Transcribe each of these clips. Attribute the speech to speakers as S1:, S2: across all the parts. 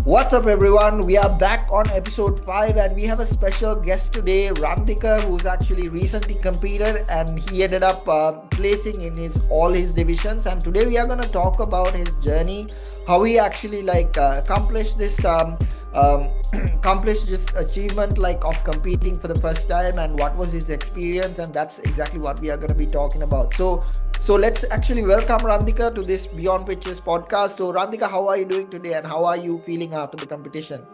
S1: What's up, everyone? We are back on episode 5, and we have a special guest today, Randika, who's actually recently competed and he ended up placing in all his divisions. And today we are going to talk about his journey, how he actually accomplished this accomplished this achievement of competing for the first time, and what was his experience. And that's exactly what we are going to be talking about. So let's actually welcome Randika to this Beyond Pitches podcast. So Randika, how are you doing today, and how are you feeling after the competition?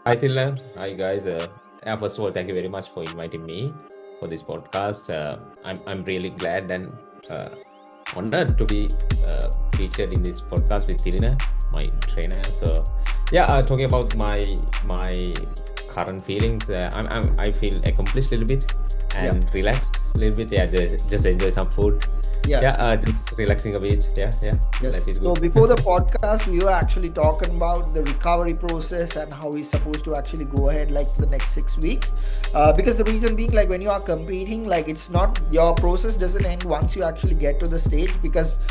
S2: Hi Tilna. Hi guys. First of all, thank you very much for inviting me for this podcast. I'm really glad and honored to be featured in this podcast with Tilna, my trainer. So talking about my current feelings, I feel accomplished a little bit and relaxed a little bit. Just enjoy some food. Just relaxing a bit.
S1: Yes.
S2: Life is
S1: So
S2: good.
S1: before the podcast, we were actually talking about the recovery process and how he's supposed to actually go ahead for the next 6 weeks. Because the reason being, when you are competing, it's not, your process doesn't end once you actually get to the stage, because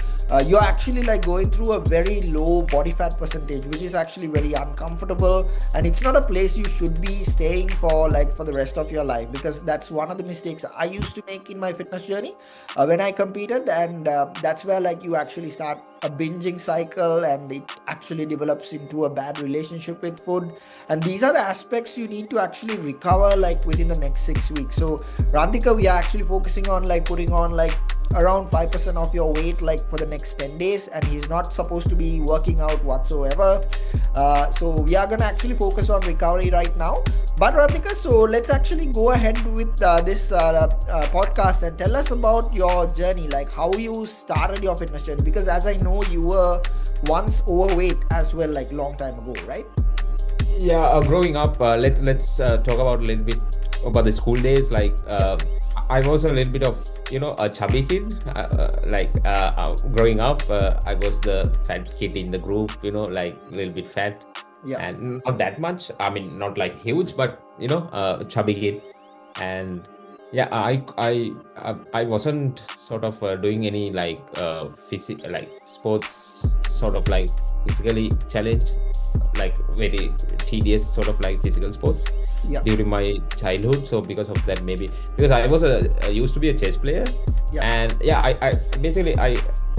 S1: you're actually going through a very low body fat percentage, which is actually very uncomfortable, and it's not a place you should be staying for the rest of your life, because that's one of the mistakes I used to make in my fitness journey when I competed. And that's where you actually start a binging cycle, and it actually develops into a bad relationship with food. And these are the aspects you need to actually recover within the next 6 weeks. So Randika, we are actually focusing on putting on around 5% of your weight for the next 10 days, and he's not supposed to be working out whatsoever. So we are gonna actually focus on recovery right now. But Randika, so let's actually go ahead with this podcast and tell us about your journey, how you started your fitness journey, because as I know, you were once overweight as well, long time ago, right?
S2: Growing up, let's talk about a little bit about the school days. I was a little bit of a chubby kid. Growing up, I was the fat kid in the group. A little bit fat, and not that much. I mean, not huge, but chubby kid. And I wasn't sort of doing any sports, sort of physically challenged, very tedious sort of physical sports during my childhood. So because of that, maybe because I was I used to be a chess player, and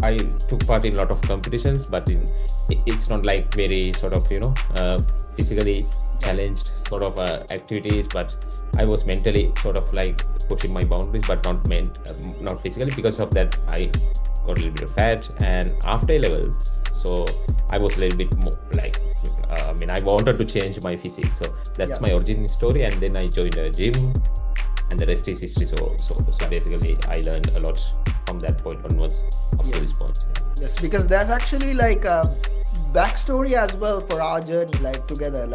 S2: I took part in a lot of competitions, but it's not very sort of physically challenged sort of activities, but I was mentally sort of pushing my boundaries, but not physically. Because of that, I got a little bit of fat, and after levels, so I was a little bit more I wanted to change my physique. So that's my origin story, and then I joined a gym, and the rest is history. So basically, I learned a lot from that point onwards up to this point.
S1: Yes, because there's actually a backstory as well for our journey together.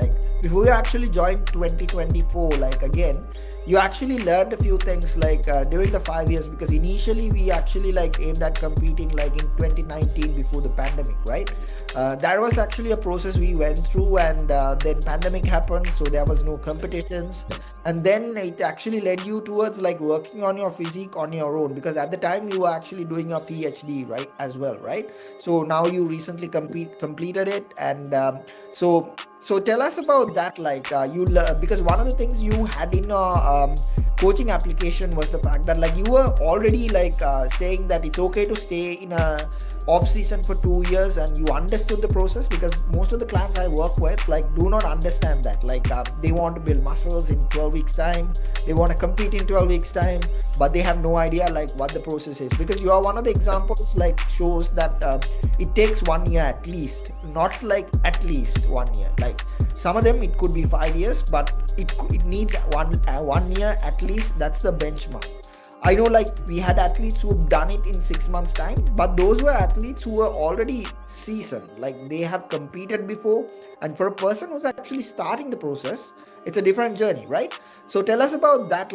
S1: Before you actually joined 2024, again, you actually learned a few things during the 5 years, because initially we actually aimed at competing in 2019 before the pandemic, right? That was actually a process we went through, and then pandemic happened, so there was no competitions. And then it actually led you towards working on your physique on your own, because at the time you were actually doing your PhD, right, as well, right? So now you recently completed it, and so tell us about that. Because one of the things you had in your coaching application was the fact that you were already saying that it's okay to stay in a off season for 2 years, and you understood the process, because most of the clients I work with do not understand that. They want to build muscles in 12 weeks time, they want to compete in 12 weeks time, but they have no idea what the process is. Because you are one of the examples shows that it takes 1 year at least, not at least 1 year. Some of them it could be 5 years, but it needs 1 year at least. That's the benchmark. I know we had athletes who've done it in 6 months time, but those were athletes who were already seasoned, they have competed before. And for a person who's actually starting the process, it's a different journey, right? So tell us about that.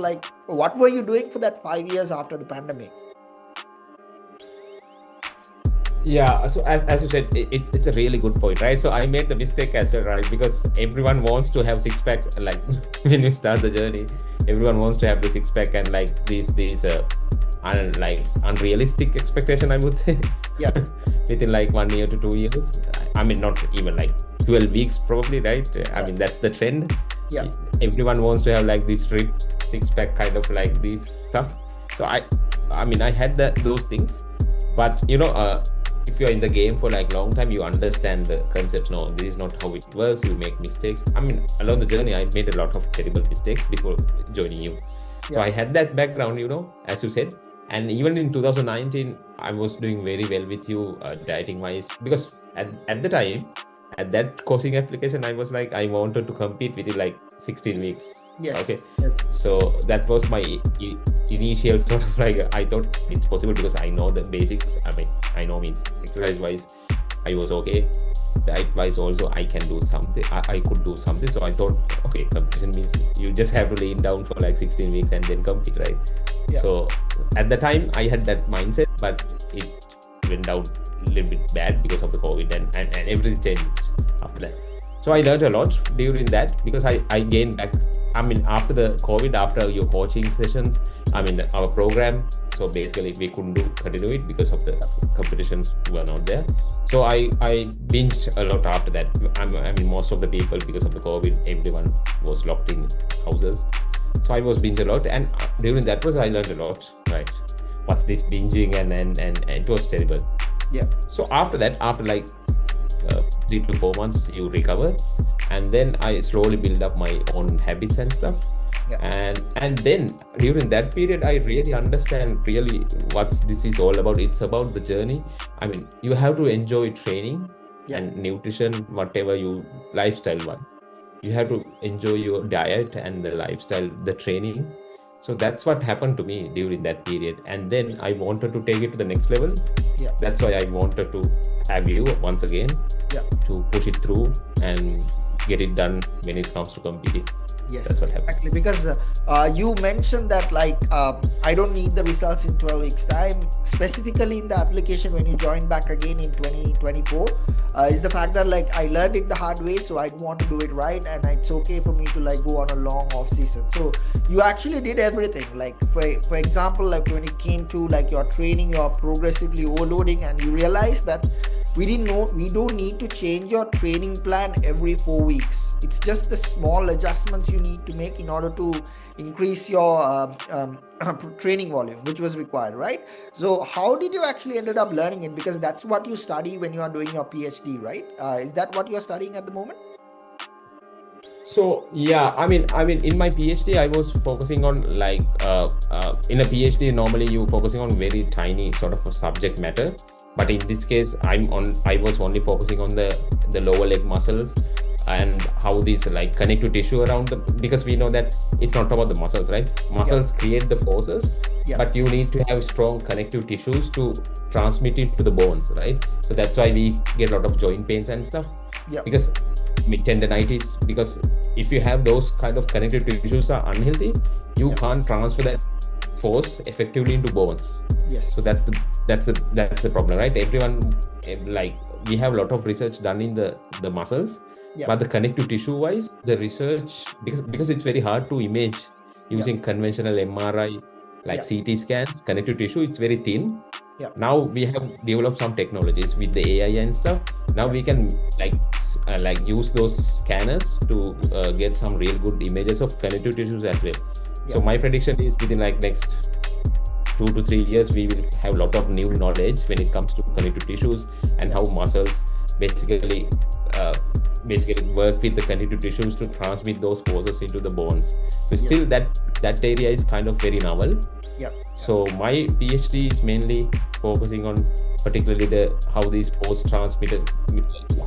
S1: What were you doing for that 5 years after the pandemic?
S2: So as you said, it's a really good point, right? So I made the mistake as well, right? Because everyone wants to have six packs, when you start the journey, everyone wants to have the six pack, and these unrealistic expectation, I would say. within like 1 year to 2 years. I mean, not even like 12 weeks probably, right? I mean, that's the trend.
S1: Yeah.
S2: Everyone wants to have like this ripped six-pack kind of like this stuff. So I mean, I had those things, but if you're in the game for like long time, you understand the concept. No, this is not how it works. You make mistakes. I mean, along the journey, I made a lot of terrible mistakes before joining you. So I had that background, as you said. And even in 2019, I was doing very well with you dieting wise, because at the time, at that coaching application, I was like, I wanted to compete within like 16 weeks.
S1: Yes.
S2: Okay.
S1: Yes.
S2: So that was my initial sort of like, I thought it's possible because I know the basics. I mean, I know means exercise wise, I was okay. Diet wise also, I can do something. I could do something. So I thought, okay, competition means you just have to lay down for like 16 weeks and then compete, right? Yeah. So at the time, I had that mindset, but it went down a little bit bad because of the COVID and everything changed after that. So I learned a lot during that because I gained back. I mean, after the COVID, after your coaching sessions, I mean, our program. So basically, we couldn't continue it because of the competitions were not there. So I binged a lot after that. I mean, most of the people, because of the COVID, everyone was locked in houses. So I was binged a lot, and during that process, I learned a lot. Right? What's this binging, and it was terrible.
S1: Yeah.
S2: So after that, after like 3 to 4 months, you recover, and then I slowly build up my own habits and stuff. Yeah. And then during that period, I really understand really what this is all about. It's about the journey. I mean, you have to enjoy training and nutrition, whatever you lifestyle one. You have to enjoy your diet and the lifestyle, the training. So that's what happened to me during that period. And then I wanted to take it to the next level. Yeah. That's why I wanted to have you once again to push it through and get it done when it comes to competing.
S1: Yes,
S2: that's what happened.
S1: Exactly. Because you mentioned that like I don't need the results in 12 weeks time. Specifically in the application when you join back again in 2024 is the fact that like I learned it the hard way, so I want to do it right, and it's okay for me to like go on a long off season. So you actually did everything. Like for example, like when it came to like your training, you're progressively overloading, and you realize that we don't need to change your training plan every 4 weeks. It's just the small adjustments you need to make in order to increase your training volume, which was required, right? So how did you actually ended up learning it? Because that's what you study when you are doing your PhD, right? Is that what you're studying at the moment?
S2: So yeah, I mean, in my PhD, I was focusing on like in a PhD, normally you focusing on very tiny sort of a subject matter. But in this case, I was only focusing on the lower leg muscles and how these like connective tissue around them, because we know that it's not about the muscles, right? Muscles create the forces, but you need to have strong connective tissues to transmit it to the bones, right? So that's why we get a lot of joint pains and stuff. Because tendinitis, because if you have those kind of connective tissues are unhealthy, you can't transfer that force effectively into bones.
S1: Yes.
S2: So that's the problem, right? Everyone, like, we have a lot of research done in the muscles, but the connective tissue wise, the research, because it's very hard to image using conventional MRI, like CT scans, connective tissue, it's very thin. Now we have developed some technologies with the AI and stuff. Now we can like use those scanners to get some real good images of connective tissues as well. So my prediction is within like next 2 to 3 years, we will have a lot of new knowledge when it comes to connective tissues and how muscles basically work with the connective tissues to transmit those forces into the bones. So still that area is kind of very novel. So my PhD is mainly focusing on particularly how these force transmitted,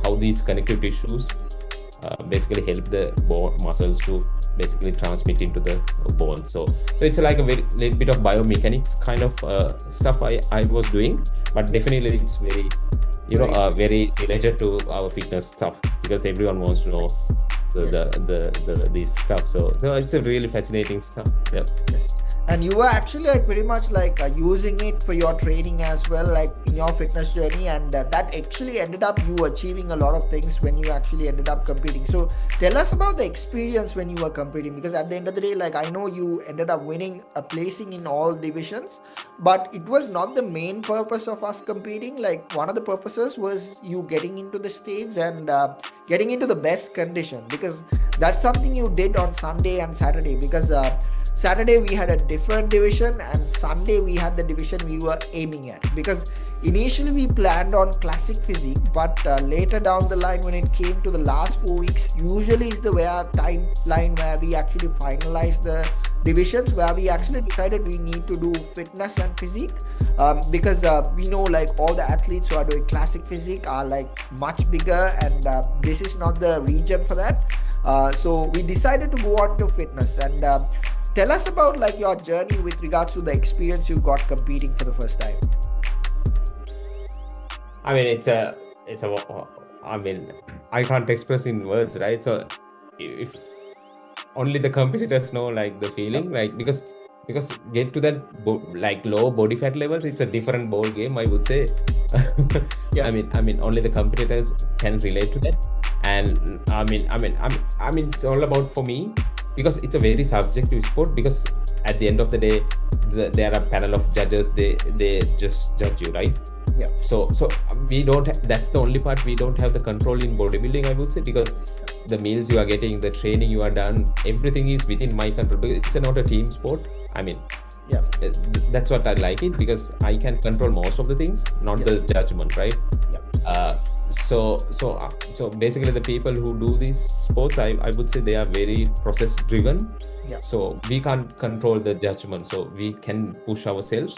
S2: how these connective tissues basically help the bone muscles to basically transmit into the bone. So it's like a little bit of biomechanics kind of stuff I was doing, but definitely it's very very related to our fitness stuff, because everyone wants to know this stuff. So it's a really fascinating stuff.
S1: Yes. And you were actually like pretty much like using it for your training as well, like in your fitness journey, and that actually ended up you achieving a lot of things when you actually ended up competing. So tell us about the experience when you were competing, because at the end of the day, like I know you ended up winning a placing in all divisions, but it was not the main purpose of us competing. Like one of the purposes was you getting into the stage and getting into the best condition, because that's something you did on Sunday and Saturday. Because Saturday we had a different division, and Sunday we had the division we were aiming at. Because initially we planned on classic physique, but later down the line, when it came to the last 4 weeks, usually is the timeline where we actually finalize the divisions, where we actually decided we need to do fitness and physique. Because we know like all the athletes who are doing classic physique are like much bigger, and this is not the region for that. So we decided to go on to fitness. And tell us about like your journey with regards to the experience you got competing for the first time.
S2: I mean, I mean, I can't express in words, right? So if only the competitors know like the feeling, like because get to that like low body fat levels, it's a different ball game, I would say.
S1: Yeah.
S2: I mean, only the competitors can relate to that. And I mean, it's all about, for me, because it's a very subjective sport. Because at the end of the day, there are a panel of judges. They just judge you, right?
S1: Yeah.
S2: So we don't. That's the only part we don't have the control in bodybuilding, I would say, because the meals you are getting, the training you are done, everything is within my control. It's not a team sport. I mean,
S1: yeah,
S2: that's what I like it, because I can control most of the things, not the judgment, right?
S1: Yeah.
S2: So basically the people who do these sports, I would say they are very process driven.
S1: Yeah.
S2: So we can't control the judgment, so we can push ourselves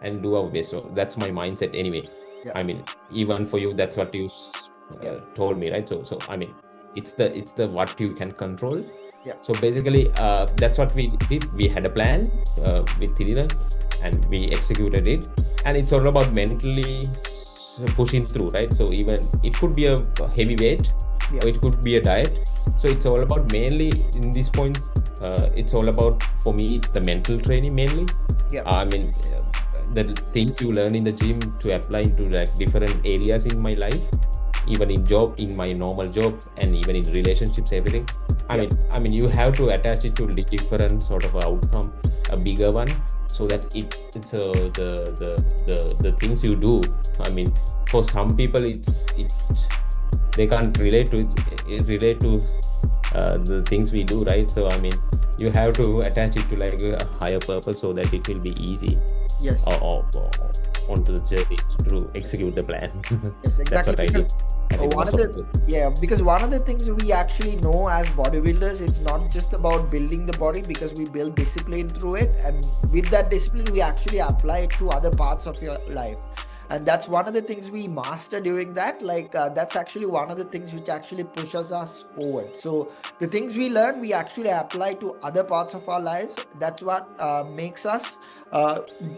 S2: and do our best. So that's my mindset anyway.
S1: Yeah.
S2: I mean, even for you, that's what you told me, right? So I mean, it's the what you can control.
S1: Yeah.
S2: So basically that's what we did. We had a plan with Tirina, and we executed it. And it's all about mentally pushing through, right? So even it could be a heavy weight, or it could be a diet. So it's all about, mainly in this point, it's all about, for me, it's the mental training mainly. I mean, the things you learn in the gym to apply into like different areas in my life, even in my normal job, and even in relationships, everything. I mean, you have to attach it to different sort of outcome, a bigger one, so that it's the things you do. I mean, for some people, they can't relate to the things we do, right? So I mean, you have to attach it to like a higher purpose, so that it will be easy.
S1: Yes.
S2: Or onto the journey to execute the plan.
S1: Yes, exactly. Because one of the things we actually know as bodybuilders, it's not just about building the body, because we build discipline through it, and with that discipline we actually apply it to other parts of your life. And that's one of the things we master during that. Like that's actually one of the things which actually pushes us forward. So the things we learn, we actually apply to other parts of our lives. That's what makes us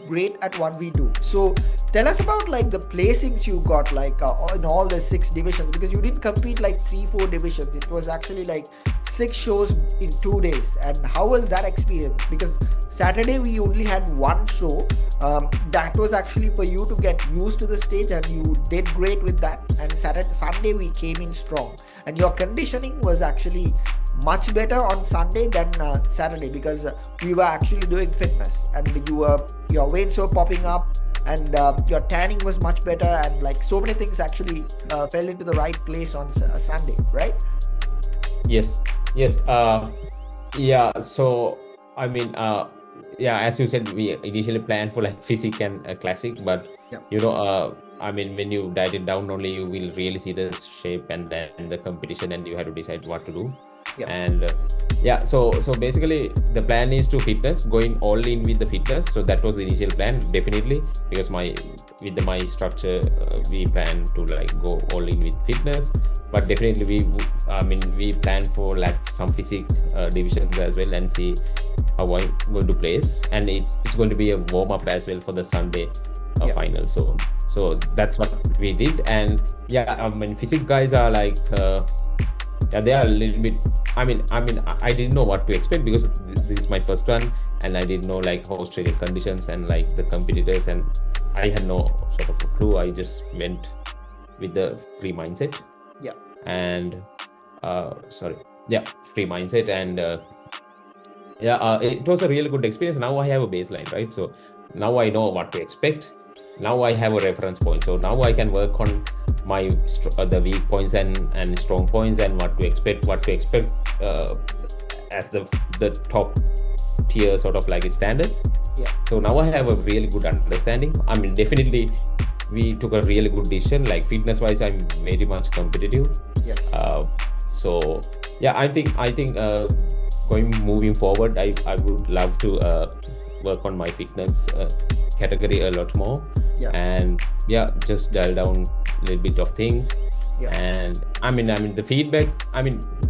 S1: great at what we do. So tell us about like the placings you got, like in all the 6 divisions, because you didn't compete like 3-4 divisions. It was actually like 6 shows in 2 days. And how was that experience? Because Saturday we only had 1 show. That was actually for you to get used to the stage, and you did great with that. And Sunday we came in strong, and your conditioning was actually much better on Sunday than Saturday, because we were actually doing fitness, and your veins were popping up, and your tanning was much better, and like so many things actually fell into the right place on Sunday, right?
S2: Yes. So I mean, as you said, we initially planned for like physique and classic, but you know, I mean, when you diet it down, only you will really see the shape and then the competition, and you have to decide what to do. And so basically the plan is to fitness, going all in with the fitness. So that was the initial plan, definitely, because my structure, we plan to like go all in with fitness. But definitely we plan for like some physique divisions as well, and see how I'm going to place. And it's going to be a warm up as well for the Sunday final. So that's what we did. And I mean, physique guys are like yeah, they are a little bit. I didn't know what to expect because this is my first one, and I didn't know like Australian conditions and like the competitors, and I had no sort of a clue. I just went with the free mindset.
S1: Yeah.
S2: And free mindset, and it was a really good experience. Now I have a baseline, right? So now I know what to expect. Now I have a reference point, so now I can work on my the weak points and strong points, and what to expect as the top tier sort of like standards.
S1: Yeah.
S2: So now I have a really good understanding. I mean, definitely we took a really good decision. Like fitness wise, I'm very much competitive.
S1: Yes.
S2: So yeah, I think moving forward, I would love to work on my fitness category a lot more.
S1: Yeah.
S2: And yeah, just dial down a little bit of things.
S1: Yeah.
S2: And I mean the feedback,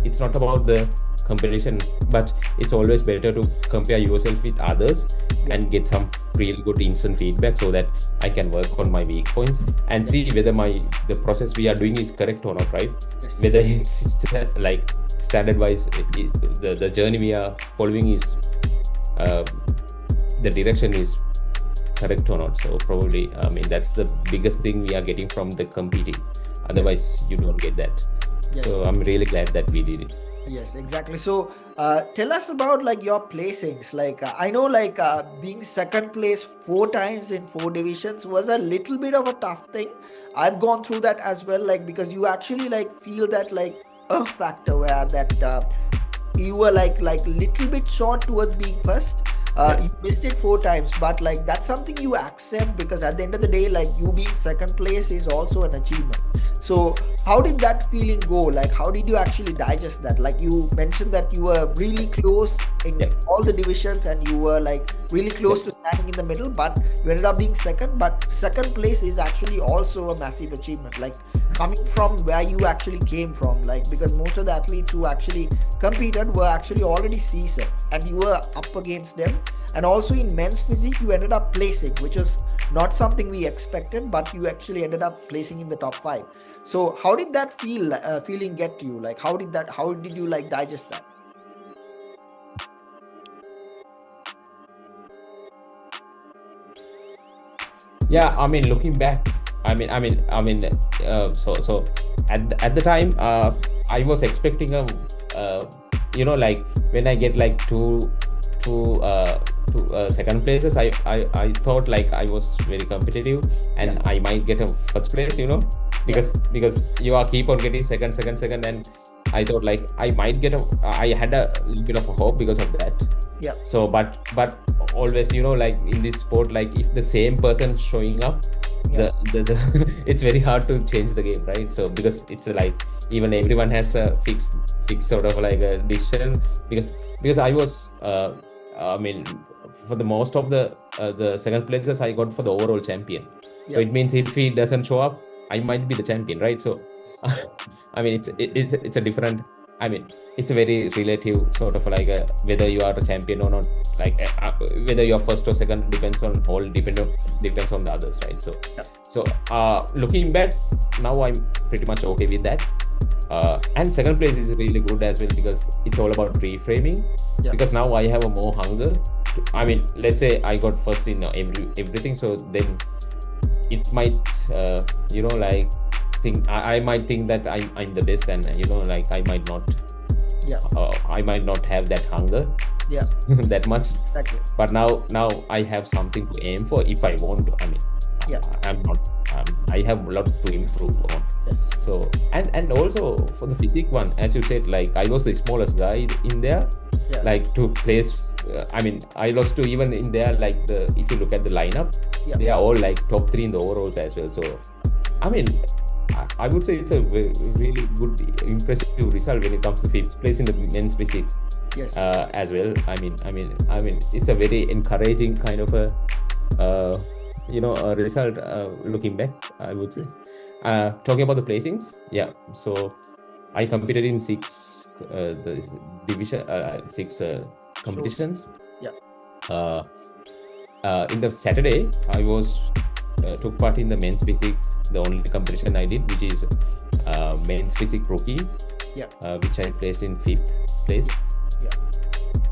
S2: it's not about the competition, but it's always better to compare yourself with others and get some really good instant feedback so that I can work on my weak points and see whether the process we are doing is correct or not, right?
S1: Yes.
S2: Whether it's like standard wise, the journey we are following is the direction is correct or not. So probably that's the biggest thing we are getting from the competing. Otherwise you don't get that. Yes. So I'm really glad that we did it.
S1: Yes, exactly. So tell us about like your placings. Like I know like being second place 4 times in 4 divisions was a little bit of a tough thing. I've gone through that as well, like because you actually like feel that like a factor where that you were like little bit short towards being first. You missed it 4 times, but like that's something you accept because at the end of the day, like you being second place is also an achievement. So how did that feeling go? Like how did you actually digest that? Like you mentioned that you were really close in all the divisions and you were like really close to standing in the middle, but you ended up being second. But second place is actually also a massive achievement. Like coming from where you actually came from, like because most of the athletes who actually competed were actually already seasoned and you were up against them. And also in men's physique, you ended up placing, which was not something we expected, but you actually ended up placing in the top 5. So how did that feeling get to you? Like how did you like digest that?
S2: Yeah, looking back, so at the time, I was expecting like when I get like two second places, I thought like I was very competitive and I might get a first place, because you are keep on getting second, and I thought like I might get I had a little bit of a hope because of that.
S1: Yeah.
S2: So but always, like in this sport, like if the same person showing up, the it's very hard to change the game, right? So because it's like even everyone has a fixed sort of like a decision, because I was for the most of the second places I got for the overall champion. So it means if he doesn't show up, I might be the champion, right? So it's a different, it's a very relative sort of like whether you are a champion or not, like whether you're first or second depends on the others, right? So looking back now, I'm pretty much okay with that. And second place is really good as well because it's all about reframing. Because now I have a more hunger let's say I got first in everything, so then it might like I might think that I'm the best, and like I might not have that hunger that much.
S1: Exactly.
S2: But now I have something to aim for if I want to. I'm not I have a lot to improve on. So and also for the physique one, as you said, like I was the smallest guy in there. Like to place I lost to even in there, like if you look at the lineup, they are all like top 3 in the overalls as well. So I would say it's a really good, impressive result when it comes to 5th place in the men's physique. As well. It's a very encouraging kind of a result looking back, I would say. Talking about the placings, so I competed in 6 the division 6 competitions. In the Saturday, I was took part in the men's physique, the only competition I did, which is men's physique rookie. which I placed in 5th place.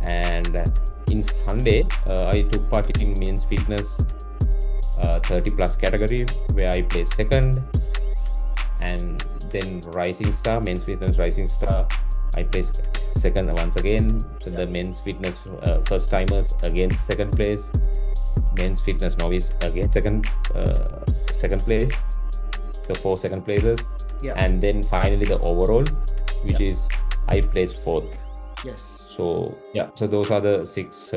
S2: And in Sunday, I took part in men's fitness 30 plus category, where I placed 2nd. And then Rising Star, men's fitness Rising Star, I placed 2nd once again. So the men's fitness first timers again 2nd place. Men's fitness novice again second place. The 4 2nd places. And then finally the overall, which is I placed 4th.
S1: Yes.
S2: So so those are the 6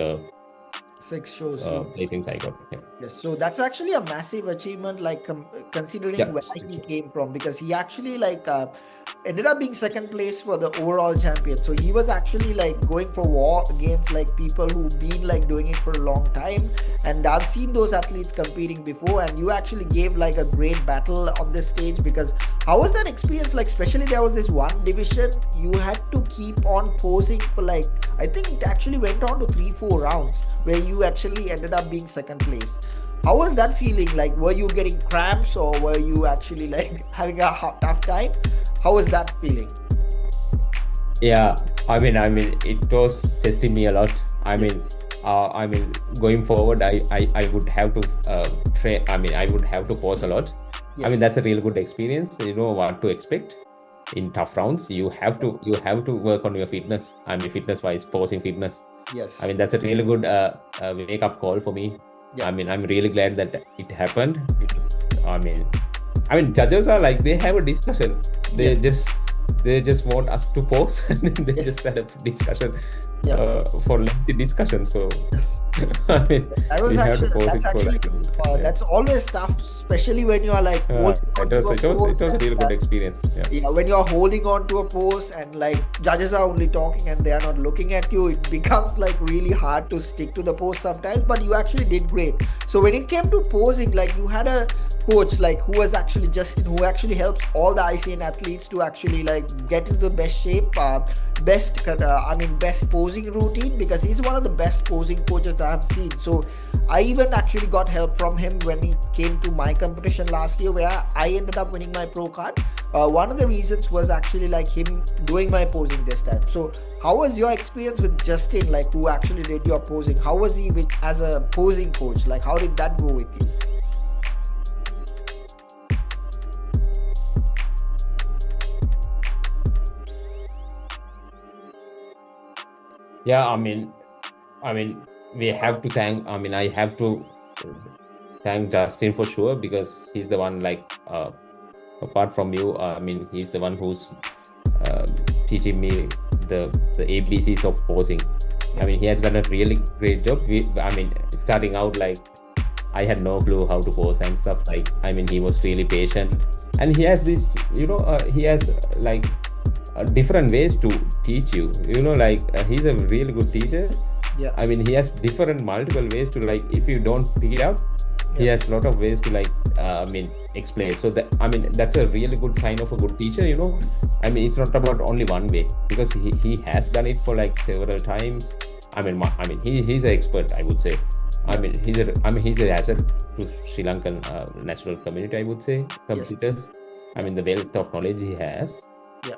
S1: shows
S2: placings I got.
S1: Yes, so that's actually a massive achievement, like considering where he came from, because he actually ended up being 2nd place for the overall champion. So he was actually going for war against people who've been doing it for a long time. And I've seen those athletes competing before, and you actually gave a great battle on this stage. Because how was that experience? Especially there was this one division you had to keep on posing for I think it actually went on to 3-4 rounds, where you actually ended up being 2nd place. How was that feeling? Were you getting cramps, or were you actually having a tough time? How was that feeling?
S2: Yeah, I mean, it was testing me a lot. Going forward, I would have to train. I would have to pause a lot. Yes. That's a really good experience. You know what to expect in tough rounds. You have to work on your fitness. Fitness wise, pausing fitness.
S1: Yes.
S2: That's a really good wake up call for me. Yeah. I'm really glad that it happened. Judges are they have a discussion. They just want us to pause, and they just had a discussion for lengthy discussion. So
S1: that's always tough, especially when you are it was a
S2: really good experience.
S1: When you are holding on to a pose and judges are only talking and they are not looking at you, it becomes really hard to stick to the pose sometimes. But you actually did great. So when it came to posing, you had a coach who was actually Justin, who actually helps all the ICN athletes to actually get into the best shape, best posing routine, because he's one of the best posing coaches I have seen. So I even actually got help from him when he came to my competition last year, where I ended up winning my pro card. One of the reasons was actually him doing my posing this time. So how was your experience with Justin, who actually did your posing? How was he as a posing coach? How did that go with you?
S2: Yeah, we have to thank. I have to thank Justin for sure, because he's the one apart from you. He's the one who's teaching me the ABCs of posing. He has done a really great job. Starting out I had no clue how to pose and stuff. He was really patient, and he has this. He has different ways to teach you. He's a really good teacher. Yeah. He has multiple ways to if you don't pick it up, he has a lot of ways to explain. So that's a really good sign of a good teacher. It's not about only one way, because he has done it for several times. He's an expert, I would say. He's an asset to Sri Lankan national community, I would say, competitors. Yes. The wealth of knowledge he has. Yeah.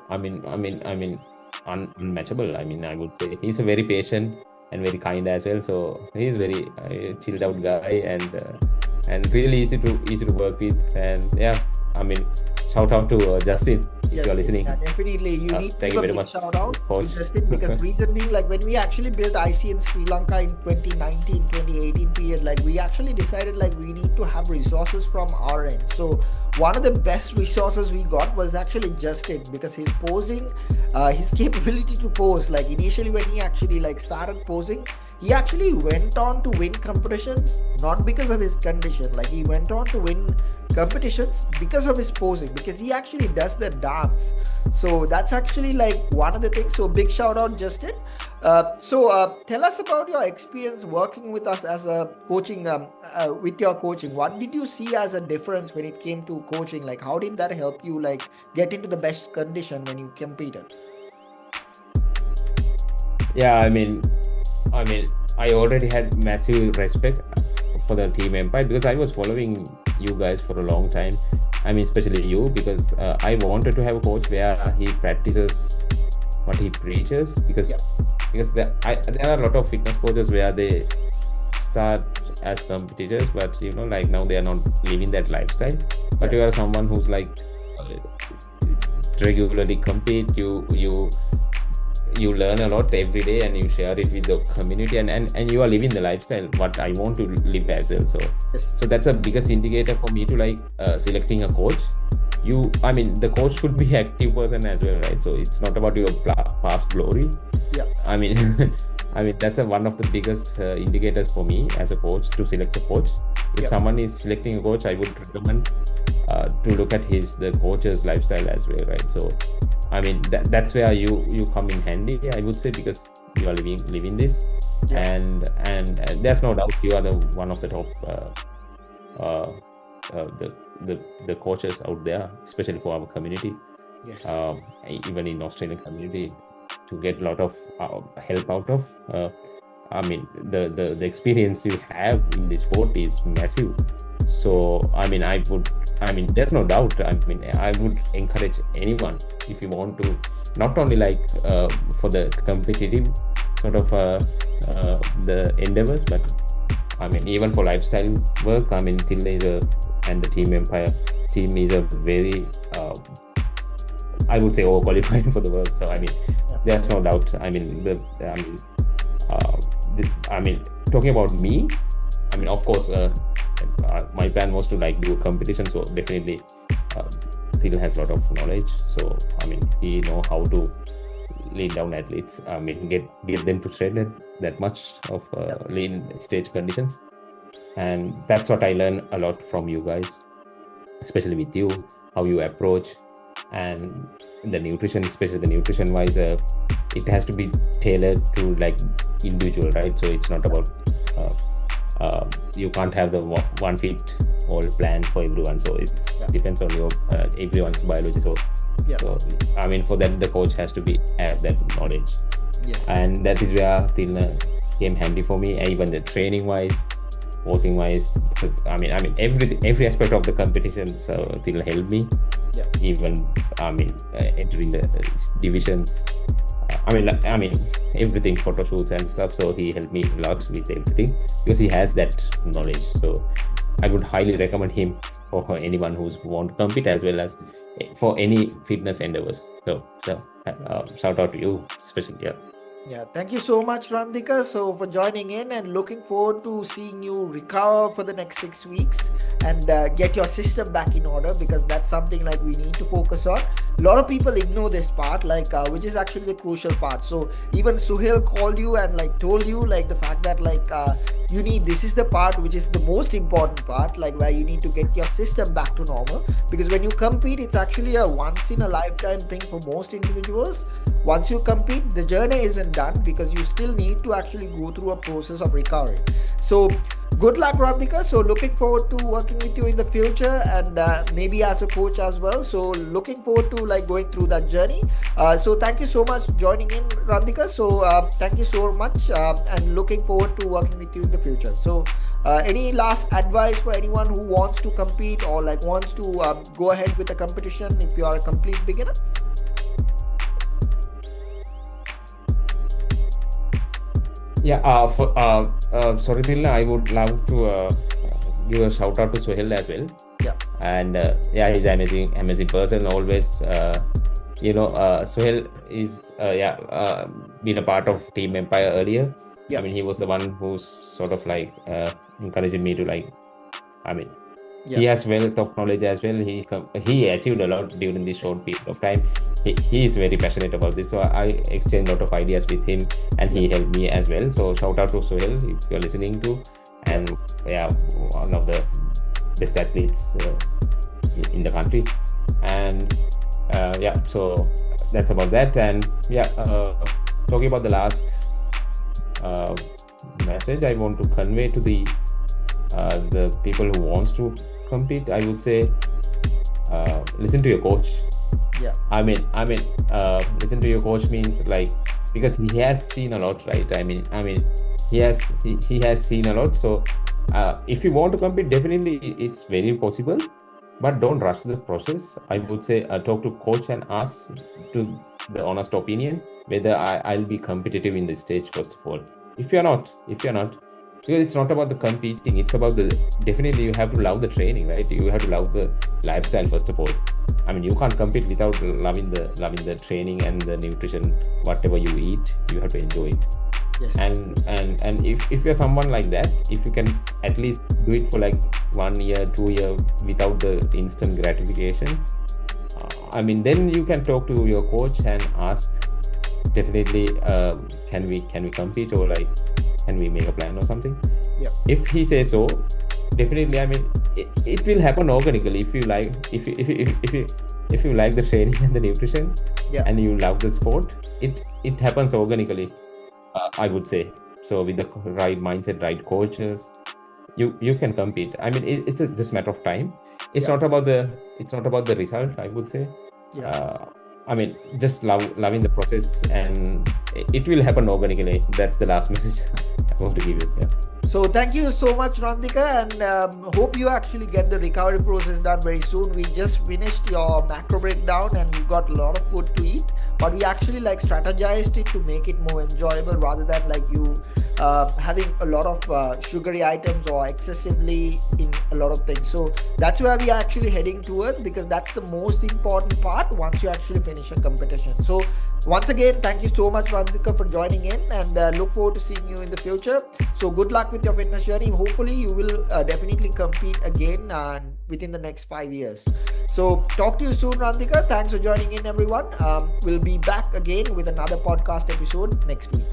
S2: Unmatchable. I would say he's a very patient and very kind as well. So he's very chilled out guy, and really easy to work with. And shout out to Justin if you're listening.
S1: Yeah, definitely. You need
S2: thank
S1: to
S2: you very much.
S1: Shout out to Justin, because reason being when we actually built ICN Sri Lanka in 2019-2018 period, we actually decided we need to have resources from our end. So one of the best resources we got was actually Justin, because his posing, his capability to pose, initially when he actually started posing, he actually went on to win competitions, not because of his condition. He went on to win competitions because of his posing, because he actually does the dance. So that's actually one of the things. So big shout out, Justin. So tell us about your experience working with us as a coaching, with your coaching. What did you see as a difference when it came to coaching? How did that help you get into the best condition when you competed?
S2: Yeah, I already had massive respect for the team Empire, because I was following you guys for a long time. Especially you, because I wanted to have a coach where he practices what he preaches, because
S1: Yeah.
S2: there are a lot of fitness coaches where they start as competitors, but like now they are not living that lifestyle. But you are someone who's like regularly compete, you learn a lot every day, and you share it with the community, and you are living the lifestyle what I want to live as well. So that's a biggest indicator for me to like selecting a coach. The coach should be active person as well, right? So it's not about your past glory.
S1: Yeah.
S2: That's one of the biggest indicators for me as a coach to select a coach. If someone is selecting a coach, I would recommend to look at the coach's lifestyle as well, right? So that's where you come in handy, I would say, because you are living this, and there's no doubt you are one of the top the coaches out there, especially for our community.
S1: Yes.
S2: Even in Australian community, to get a lot of help out of. The experience you have in this sport is massive. So there's no doubt. I would encourage anyone, if you want to, not only like for the competitive sort of the endeavors, but even for lifestyle work. Till and the team is a very I would say overqualified for the work. So there's no doubt. Talking about me, of course, my plan was to like do a competition. So definitely, Thiel has a lot of knowledge. So he know how to lead down athletes. Get them to train that much of lean stage conditions, and that's what I learned a lot from you guys, especially with you, how you approach. And the nutrition, especially the nutrition wise, it has to be tailored to like individual, right? So it's not about you can't have the one fit all plan for everyone. So it depends on your everyone's biology. So for that, the coach has to have that knowledge.
S1: Yes.
S2: And that is where Thiel came handy for me. Even the training wise, posing wise, every aspect of the competition. So Thiel helped me.
S1: Yeah.
S2: Even entering the divisions. Everything, photo shoots and stuff. So he helped me a lot with everything because he has that knowledge. So I would highly recommend him for anyone who's want to compete, as well as for any fitness endeavors. So shout out to you, especially.
S1: Yeah, thank you so much, Randika, for joining in, and looking forward to seeing you recover for the next 6 weeks and get your system back in order, because that's something like we need to focus on. A lot of people ignore this part, which is actually the crucial part. So even Suhail called you and like told you like the fact that this is the part which is the most important part, like where you need to get your system back to normal, because when you compete, it's actually a once in a lifetime thing for most individuals. Once you compete, the journey isn't done, because you still need to actually go through a process of recovery. So good luck, Randika. So looking forward to working with you in the future, and maybe as a coach as well. So looking forward to like going through that journey. So thank you so much joining in, Randika. So thank you so much, and looking forward to working with you in the future. So any last advice for anyone who wants to compete or like wants to go ahead with a competition if you are a complete beginner?
S2: Sorry, Thiel, I would love to give a shout out to Suhail as well.
S1: Yeah.
S2: And he's an amazing person. Always, Suhail is been a part of Team Empire earlier.
S1: Yeah.
S2: He was the one who's sort of like encouraging me to he has wealth of knowledge as well. He achieved a lot during this short period of time. He is very passionate about this, so I exchanged a lot of ideas with him, and he helped me as well. So shout out to Suhail if you're listening to, and one of the best athletes in the country. And so that's about that. And talking about the last message I want to convey to the people who wants to compete, I would say listen to your coach.
S1: Yeah.
S2: Listen to your coach means like, because he has seen a lot, right? He has seen a lot. So if you want to compete, definitely it's very possible, but don't rush the process. I would say talk to coach and ask to the honest opinion. whether I'll be competitive in the stage, first of all. If you're not, because it's not about the competing, it's about definitely you have to love the training, right? You have to love the lifestyle, first of all. I mean, you can't compete without loving the training and the nutrition. Whatever you eat, you have to enjoy it.
S1: Yes.
S2: And if you're someone like that, if you can at least do it for like 1 year, 2 year without the instant gratification, I mean, then you can talk to your coach and ask, definitely, can we compete, or like, can we make a plan or something?
S1: Yeah.
S2: If he says so, definitely, I mean, it will happen organically. If you like, if you like the training and the nutrition,
S1: yeah,
S2: and you love the sport, it happens organically, I would say. So with the right mindset, right coaches, you can compete. I mean, it's just a matter of time. It's not about the result, I would say. I mean, just loving the process, and it will happen organically. That's the last message I want to give you. Yeah.
S1: So thank you so much, Randika, and hope you actually get the recovery process done very soon. We just finished your macro breakdown and you got a lot of food to eat, but we actually like strategized it to make it more enjoyable rather than like you having a lot of sugary items or excessively in a lot of things. So that's where we are actually heading towards, because that's the most important part once you actually finish a competition. So once again, thank you so much, Randika, for joining in, and look forward to seeing you in the future. So good luck with your fitness journey. Hopefully you will definitely compete again within the next 5 years. So talk to you soon, Randika. Thanks for joining in, everyone. We'll be back again with another podcast episode next week.